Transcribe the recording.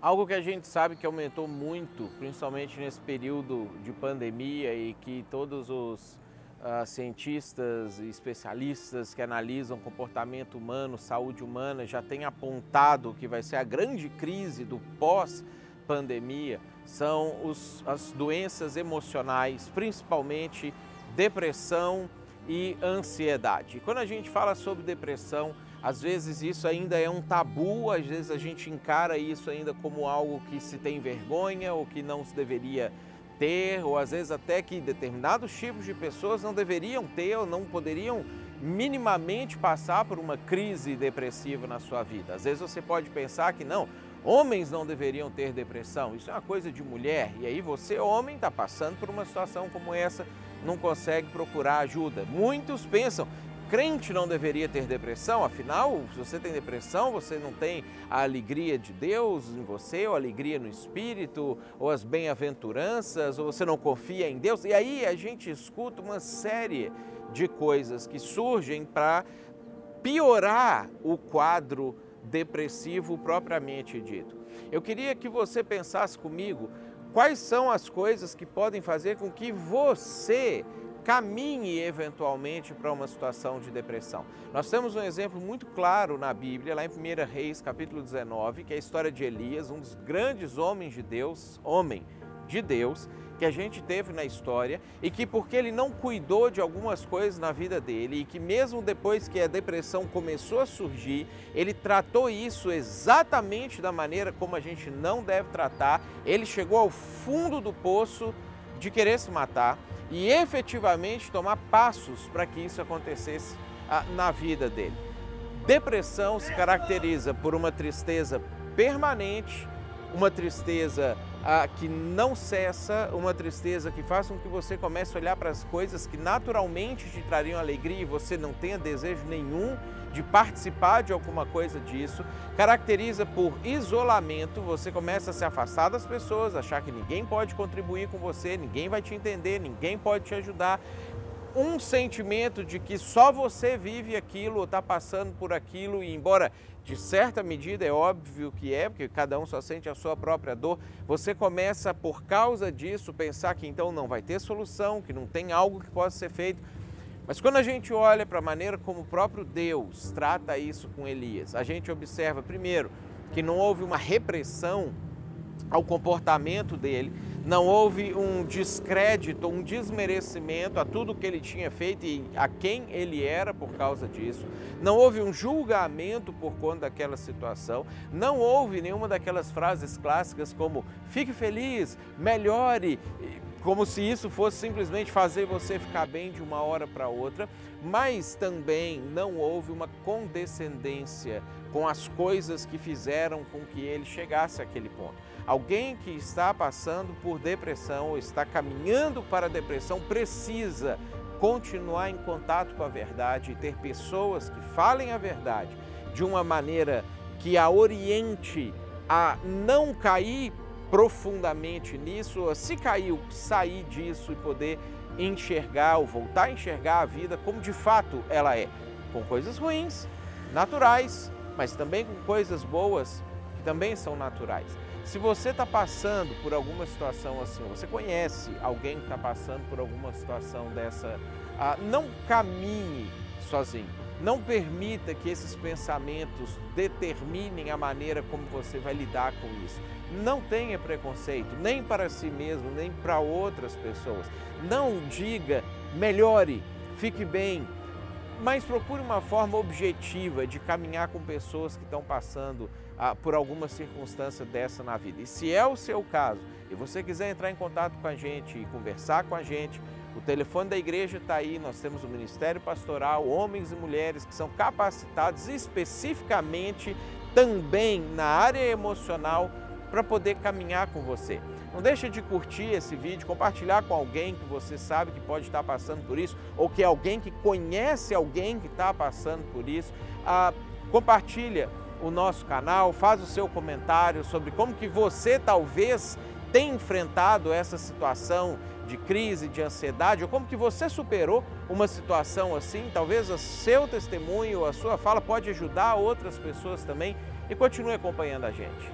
Algo que a gente sabe que aumentou muito, principalmente nesse período de pandemia e que todos os cientistas e especialistas que analisam comportamento humano, saúde humana, já têm apontado que vai ser a grande crise do pós-pandemia, são as doenças emocionais, principalmente depressão e ansiedade. E quando a gente fala sobre depressão, às vezes isso ainda é um tabu, às vezes a gente encara isso ainda como algo que se tem vergonha ou que não se deveria ter, ou às vezes até que determinados tipos de pessoas não deveriam ter ou não poderiam minimamente passar por uma crise depressiva na sua vida. Às vezes você pode pensar que não, homens não deveriam ter depressão, isso é uma coisa de mulher, e aí você, homem, está passando por uma situação como essa, não consegue procurar ajuda. Muitos pensam, crente não deveria ter depressão, afinal, se você tem depressão, você não tem a alegria de Deus em você, ou a alegria no Espírito, ou as bem-aventuranças, ou você não confia em Deus. E aí a gente escuta uma série de coisas que surgem para piorar o quadro depressivo propriamente dito. Eu queria que você pensasse comigo quais são as coisas que podem fazer com que você caminhe eventualmente para uma situação de depressão. Nós temos um exemplo muito claro na Bíblia, lá em 1 Reis, capítulo 19, que é a história de Elias, um dos grandes homens de Deus, que a gente teve na história e que porque ele não cuidou de algumas coisas na vida dele e que mesmo depois que a depressão começou a surgir, ele tratou isso exatamente da maneira como a gente não deve tratar, ele chegou ao fundo do poço de querer se matar e efetivamente tomar passos para que isso acontecesse na vida dele. Depressão se caracteriza por uma tristeza permanente, uma tristeza que não cessa, uma tristeza que faz com que você comece a olhar para as coisas que naturalmente te trariam alegria e você não tenha desejo nenhum de participar de alguma coisa disso. Caracteriza por isolamento, você começa a se afastar das pessoas, achar que ninguém pode contribuir com você, ninguém vai te entender, ninguém pode te ajudar. Um sentimento de que só você vive aquilo ou está passando por aquilo e embora de certa medida é óbvio que é, porque cada um só sente a sua própria dor, você começa por causa disso pensar que então não vai ter solução, que não tem algo que possa ser feito. Mas quando a gente olha para a maneira como o próprio Deus trata isso com Elias, a gente observa primeiro que não houve uma repressão ao comportamento dele, não houve um descrédito, um desmerecimento a tudo que ele tinha feito e a quem ele era por causa disso, não houve um julgamento por conta daquela situação, não houve nenhuma daquelas frases clássicas como fique feliz, melhore, como se isso fosse simplesmente fazer você ficar bem de uma hora para outra, mas também não houve uma condescendência com as coisas que fizeram com que ele chegasse àquele ponto. Alguém que está passando por depressão ou está caminhando para a depressão precisa continuar em contato com a verdade e ter pessoas que falem a verdade de uma maneira que a oriente a não cair profundamente nisso, ou se caiu, sair disso e poder enxergar ou voltar a enxergar a vida como de fato ela é, com coisas ruins, naturais, mas também com coisas boas que também são naturais. Se você está passando por alguma situação assim, você conhece alguém que está passando por alguma situação dessa, não caminhe sozinho. Não permita que esses pensamentos determinem a maneira como você vai lidar com isso. Não tenha preconceito, nem para si mesmo, nem para outras pessoas. Não diga, melhore, fique bem, mas procure uma forma objetiva de caminhar com pessoas que estão passando por alguma circunstância dessa na vida. E se é o seu caso e você quiser entrar em contato com a gente e conversar com a gente, o telefone da igreja está aí, nós temos o Ministério Pastoral, homens e mulheres que são capacitados especificamente também na área emocional para poder caminhar com você. Não deixe de curtir esse vídeo, compartilhar com alguém que você sabe que pode estar passando por isso, ou que alguém que conhece alguém que está passando por isso. Compartilha o nosso canal, faz o seu comentário sobre como que você talvez tenha enfrentado essa situação de crise, de ansiedade, ou como que você superou uma situação assim. Talvez o seu testemunho, a sua fala pode ajudar outras pessoas também, e continue acompanhando a gente.